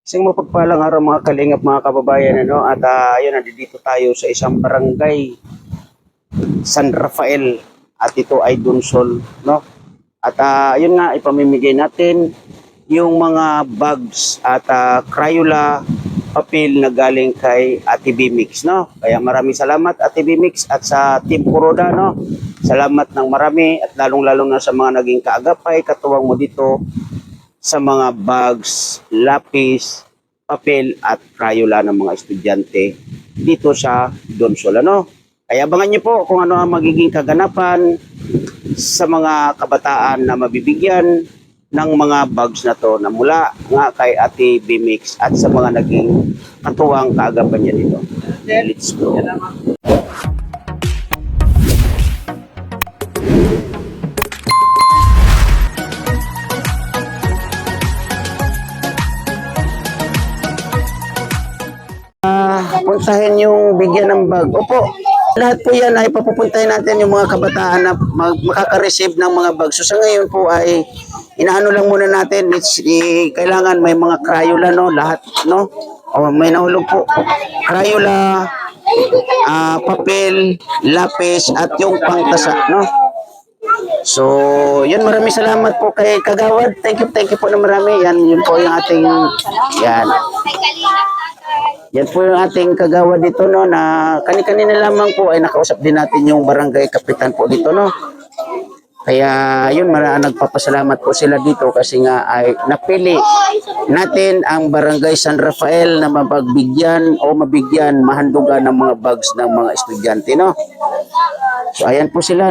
Isang mapagpalang araw mga kalingap mga kababayan at ayun nandito tayo sa isang barangay San Rafael at ito ay Dunsol at ayun nga ipamimigay natin yung mga bags at Crayola papel na galing kay Ate Bimix Kaya maraming salamat Ate Bimix at sa Team Kuroda Salamat ng marami at lalong-lalong na sa mga naging kaagapay katuwang mo dito sa mga bags, lapis, papel at Crayola ng mga estudyante dito sa Dunsol. Kaya abangan niyo po kung ano ang magiging kaganapan sa mga kabataan na mabibigyan ng mga bags na to na mula nga kay Ate Bimix at sa mga naging katuwang kaagapan niya dito. Let's go. Puntahin yung bigyan ng bag. Opo, lahat po yan ay papupuntahin natin yung mga kabataan na makaka-receive ng mga bag. So sa ngayon po ay inaano lang muna natin, kailangan may mga Crayola lahat O may nahulog po. Crayola, papel, lapis at yung pangtasa So, yun, maraming salamat po kay Kagawad. Thank you po na marami. Yun po yung ating Yan po yung ating kagawad dito na kani-kanina lamang po ay nakausap din natin yung barangay kapitan po dito Kaya yun, nagpapasalamat po sila dito kasi nga ay napili natin ang barangay San Rafael na mapagbigyan o mabigyan mahandugan ng mga bags ng mga estudyante So ayan po sila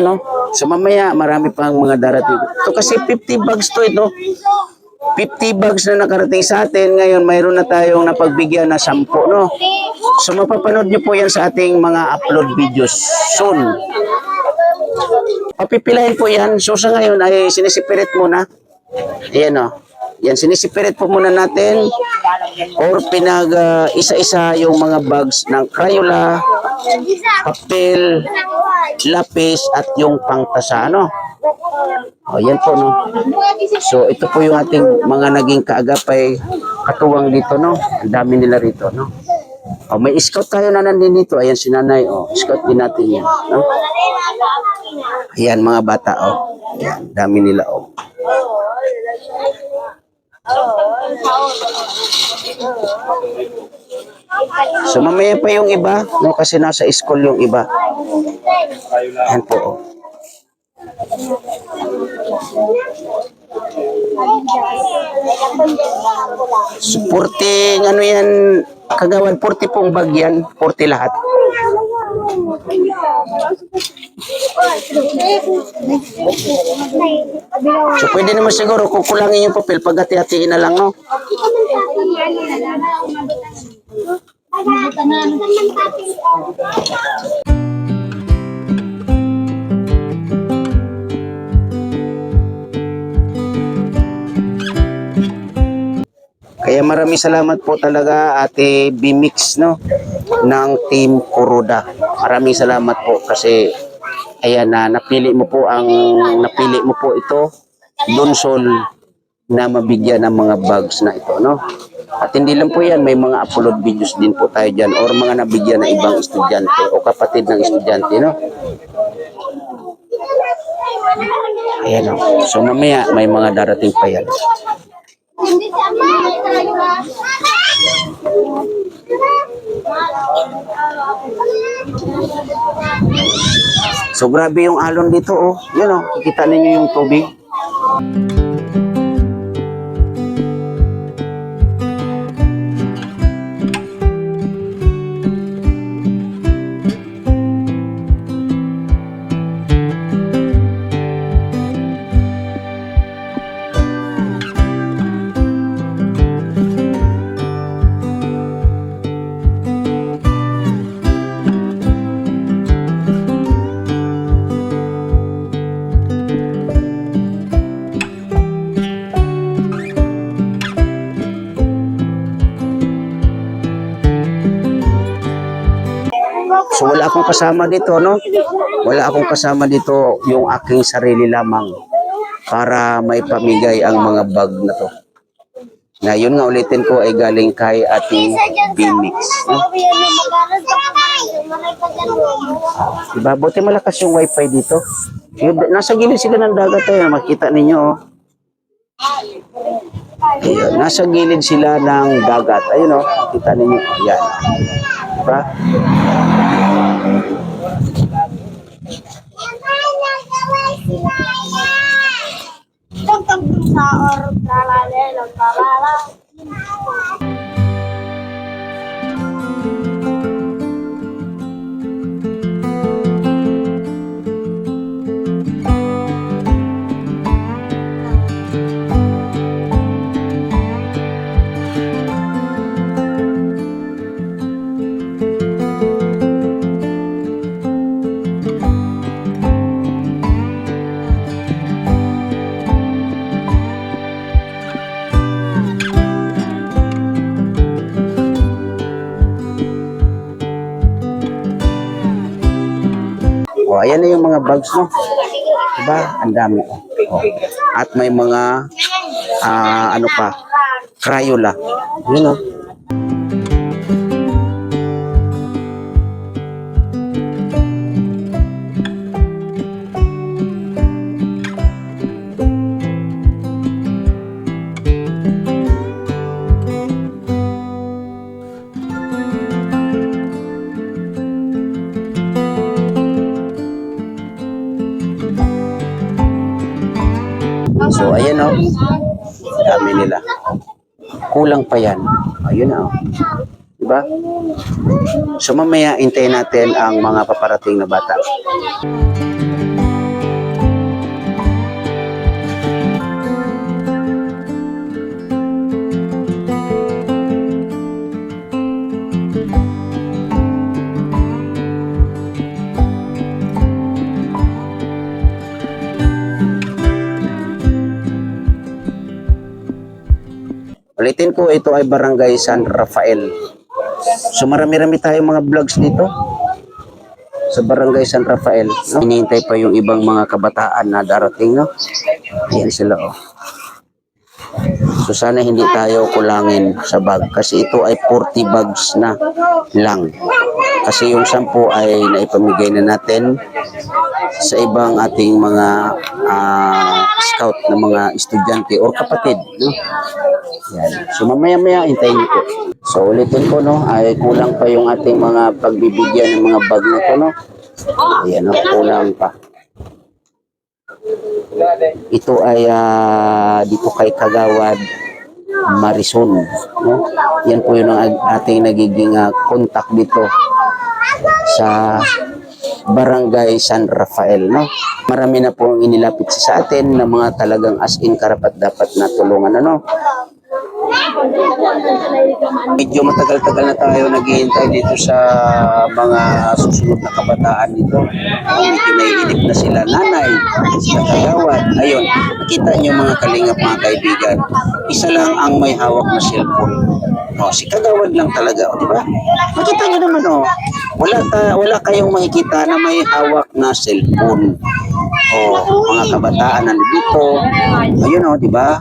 So mamaya marami pang mga darating. So kasi 50 bags to ito. 50 bags na nakarating sa atin. Ngayon, mayroon na tayong napagbigyan na 10, So, mapapanood nyo po yan sa ating mga upload videos soon. Papipilahin po yan. So, sa ngayon ay sinisipirit muna. Ayan Yan, sinisipirit po muna natin or isa-isa yung mga bags ng Crayola, papel, lapis at yung pangtasa yan po So ito po yung ating mga naging kaagapay katuwang dito Ang dami nila rito may scout tayo na nandito dito. Ayan si nanay scout din natin yan Ayan mga bata Ayan, dami nila So mamaya pa yung iba kasi nasa school yung iba. Ayan po Supporting yan Kagawad 40 pong bag yan 40 lahat So pwede naman siguro kukulangin yung papel pag hati-hatiin na lang Kaya maraming salamat po talaga Ate Bimix ng Team Kuroda. Maraming salamat po kasi ayan napili mo po ito Dunsol na mabigyan ng mga bags na ito At hindi lang po yan, may mga upload videos din po tayo dyan or mga nabigyan ng ibang estudyante o kapatid ng estudyante Ayan So mamaya may mga darating pa yan. So grabe yung alon dito Yan kikita ninyo yung tubig. So wala akong kasama dito, Wala akong kasama dito, yung aking sarili lamang para maipamigay ang mga bag na to. Na yun nga ulitin ko ay galing kay ating Phoenix. No? Diba? Buti malakas yung wifi dito. Yun, nasa gilid sila ng dagat eh. Makita ninyo. Oh. Ayun, nasa gilid sila ng dagat. Ayun o, makita ninyo. Ayan. Diba? Sa or tralalelo, tralala. O, ayan na yung mga bags, no? Diba? Ang dami. O. At may mga, ano pa, Crayola. Yun, no? So, ayan o. Dami nila. Kulang pa yan. Ayun na o. Diba? So, mamaya hintayin natin ang mga paparating na bata. Ulitin ko, ito ay Barangay San Rafael. So marami-rami tayong mga vlogs dito sa Barangay San Rafael. No? Hinihintay pa yung ibang mga kabataan na darating. No? Ayan sila. Oh. So sana hindi tayo kulangin sa bag kasi ito ay 40 bags na lang. Kasi yung 10 ay naipamigay na natin sa ibang ating mga scout na mga estudyante o kapatid. No? Yan. So mamaya-maya hintayin niyo po. So ulitin ko, no, ay kulang pa yung ating mga pagbibigyan ng mga bag na to, no. Ayan, no, kulang pa. Ito ay dito kay Kagawad Marison, no. Yan po yung ating nagiging contact dito sa Barangay San Rafael, no. Marami na po inilapit sa atin na mga talagang as in karapat dapat na tulungan, ano. Medyo matagal-tagal na tayo naghihintay dito sa mga susunod na kabataan dito. Medyo naiinip na sila, nanay, sila Kagawad. Ayun, nakita niyo mga kalingap, mga kaibigan. Isa lang ang may hawak na cellphone. O, si Kagawad lang talaga, o, di ba? Makita niyo naman, o. Wala kayong makikita na may hawak na cellphone. O, mga kabataan nandito. Ayun, o, di ba?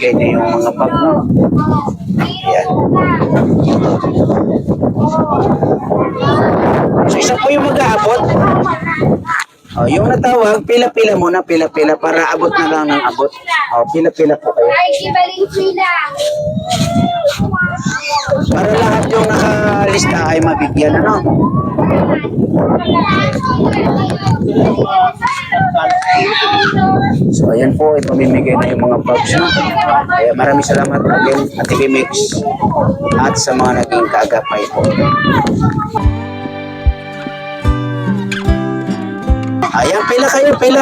pinamimigay na yung mga bag, no? Ayan. So, isa po yung mag-aabot. Yung natawag, pila-pila muna, pila-pila para abot na lang ng abot. Pila-pila po kayo. Ay, ibaling pila. Para lahat yung nakalista ay mabigyan, ano? So, ayan po, ipamimigay na yung mga bags, no? Kaya maraming salamat again, Ate Mix, at sa mga naging kaagapay po. Ayan, pila kayo, pila.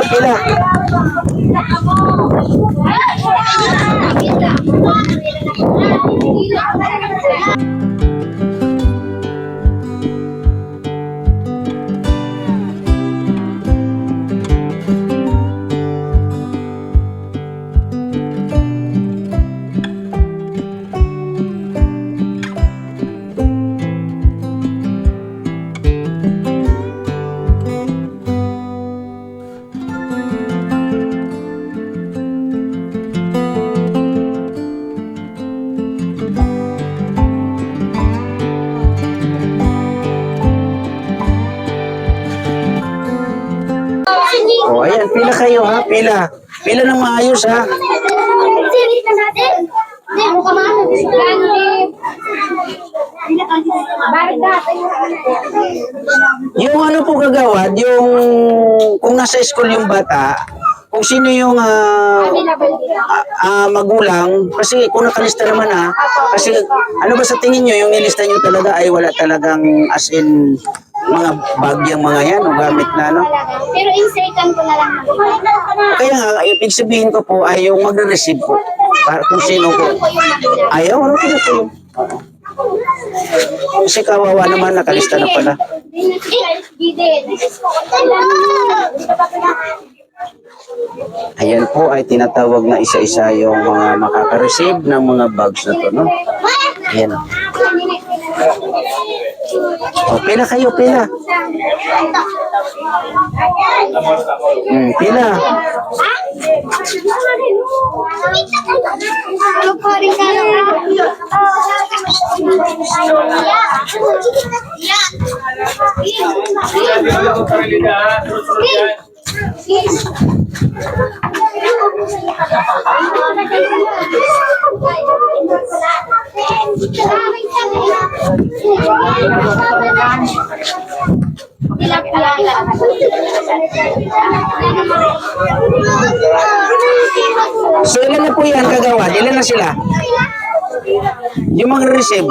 Ayan, pila kayo ha, pila. Pila ng maayos ha. Sirit na natin. Hindi, mukha maano. Yung ano po kagawad, yung kung nasa school yung bata, kung sino yung magulang, kasi kung nakalista naman ha, kasi ano ba sa tingin nyo, yung nilista nyo talaga ay wala talagang as in mga bagyang mga yan o gamit na ano. Pero insertan ko na lang. Kaya nga, ibig sabihin ko po ay yung magre-receive po. Para kung sino po. Ayaw, ano kaya po yun? Kasi kawawa naman, nakalista na pala. Ayan po ay tinatawag na isa-isa yung mga makaka-receive ng mga bags na to, no? Ayan. Pila kayo, pila. Pila. So ilan na po yan kagawad? Ilan na sila? Yung mag-receive.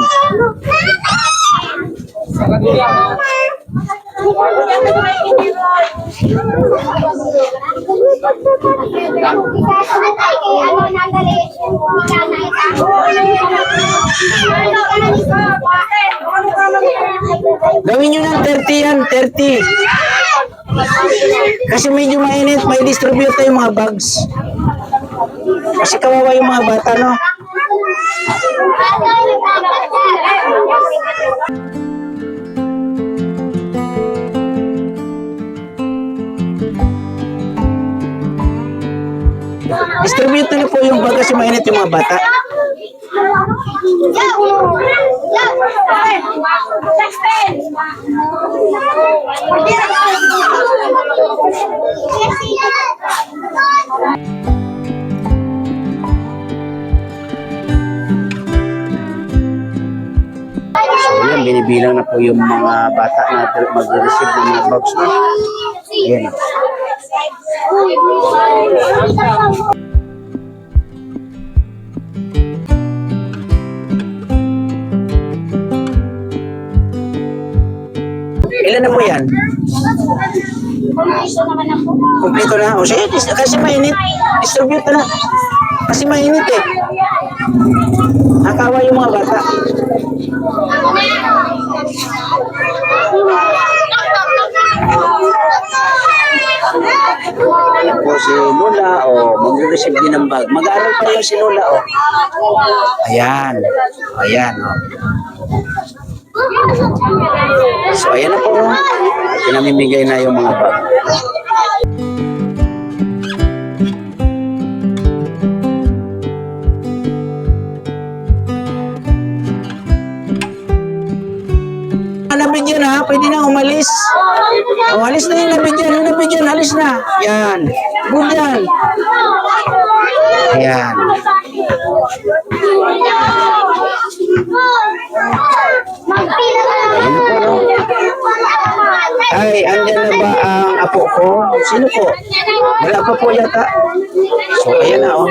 Gawin nyo ng 30 yan, 30. Kasi medyo mainit, may distribute tayo mga bags. Kasi kawawa yung mga bata, no? Distribute na po yung bag kasi mainit yung mga bata. So yan, binibilang na po yung mga bata na mag-receive ng mga bags na. Ayan. Ilan na po yan? Kompleto na. O sige, kasi mainit. Distribute na. Kasi mainit eh. Nakawa yung mga bata. Ayan po si Lola, mag-receive din ng bag. Mag-aaral pa yung si Lola, Ayan. Ayan, So, ayan na po, pinamimigay na yung mga bag. pwede na umalis. O, alis na yung nabigyan, alis na. Yan. Good yan. Yan. Ayun po, no? Ay, andyan na ba ang apo ko? Sino po? Wala pa po yata. So, ayan na, oh.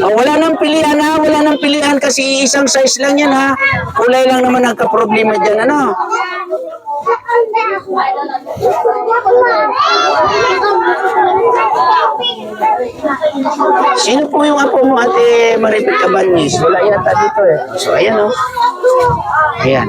Oh, wala nang pilihan ha, wala nang pilihan kasi isang size lang yan ha. Kulay lang naman ang kaproblema dyan, ano? Sino po yung apo mo, Ate Maripit Cabanis? Wala yata dito eh. So, ayan oh. Ayan.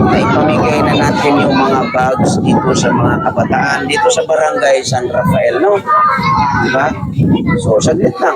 Ay, pamigay na natin yung mga bags dito sa mga kabataan, dito sa Barangay San Rafael, no? Diba? So, saglit lang.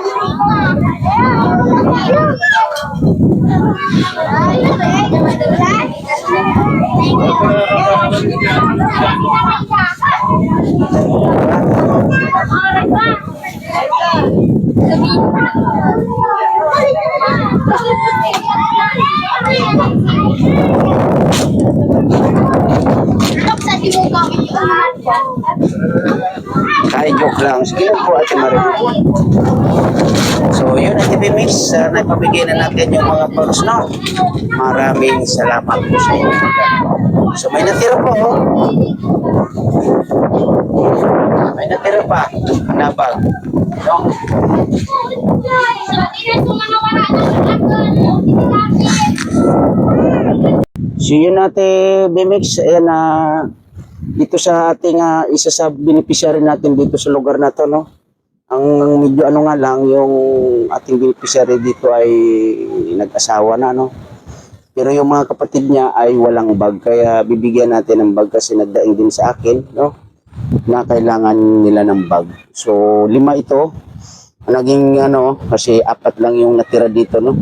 Ay, joke lang. Sige lang po, Ate Marie. So, yun, Ate Bimix. Naipamigay na natin yung mga bags, no? Maraming salamat po sa inyo. So, may natira po, oh. May natira pa na bag. No? So, yun, Ate Bimix. Ayan na. Dito sa ating isa sa beneficiary natin dito sa lugar na to, no? Ang medyo ano nga lang, yung ating beneficiary dito ay nag-asawa na, no? Pero yung mga kapatid niya ay walang bag, kaya bibigyan natin ng bag kasi nagdaing din sa akin, no? Na kailangan nila ng bag. So, 5 ito. Naging ano, kasi 4 lang yung natira dito, no?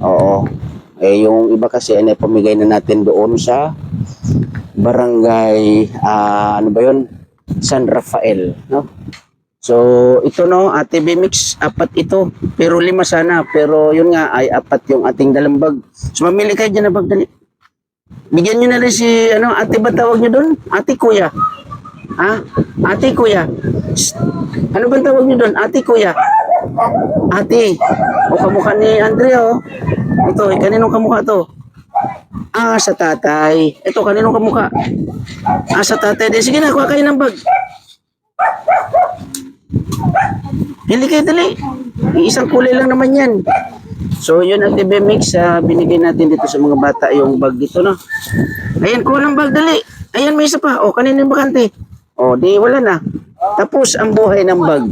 Oo. Eh, yung iba kasi ay pamigay na natin doon sa Barangay, ano ba yun? San Rafael, no? So, ito no, Ate Bimix, 4 ito. Pero 5 sana. Pero yun nga, ay 4 yung ating dalang bag. So, mamili kayo dyan na bag, dali. Bigyan nyo na rin si, ano, ate ba tawag nyo doon? Ate Kuya. Ha? Ate Kuya. Shh. Ano ba tawag nyo doon? Ate Kuya. Ate. O, kamukha ni Andrea, oh. Ito, kaninong kamukha to? Sa tatay. Ito, kaninong kamukha? Sa tatay din. Sige na, kuha kayo ng bag. Hindi kayo, dali. Isang kulay lang naman yan. So, yun ang TV Mix. Binigay natin dito sa mga bata yung bag dito, no? Ayan, kuha ng bag, dali. Ayan, may isa pa. O, kanino yung bakante? O, di, wala na. Tapos, ang buhay ng bag.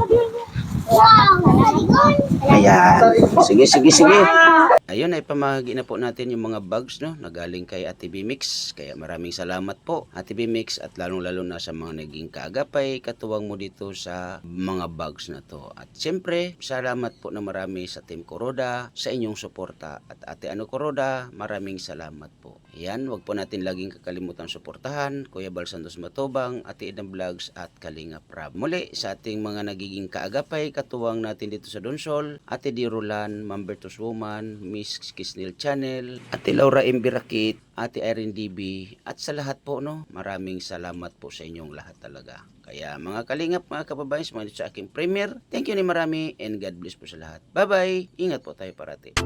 Ayan. Sige, sige, sige. Ayun, ay pamahagi na po natin yung mga bags, no, na galing kay Ate Bimix. Kaya maraming salamat po, Ate Bimix, at lalong-lalo na sa mga naging kaagapay, katuwang mo dito sa mga bags na to. At siyempre, salamat po na marami sa Team Kuroda, sa inyong suporta. At Ate Ano Kuroda, maraming salamat po. Ayan, wag po natin laging kakalimutan suportahan, Kuya Bal Santos Matubang, Ate Edang Vlogs, at Kalinga Prab. Muli, sa ating mga nagiging kaagapay, katuwang natin dito sa Donsol, Ate Di Rolan, Ma'am Bertus Woman, Miss Kisnil Channel, Ate Laura M. Birakit, Ate Irene DB, at sa lahat po, no, maraming salamat po sa inyong lahat talaga. Kaya mga kalingap, mga kababayan, mga sa aking premiere, thank you ni marami and God bless po sa lahat. Bye-bye! Ingat po tayo parati.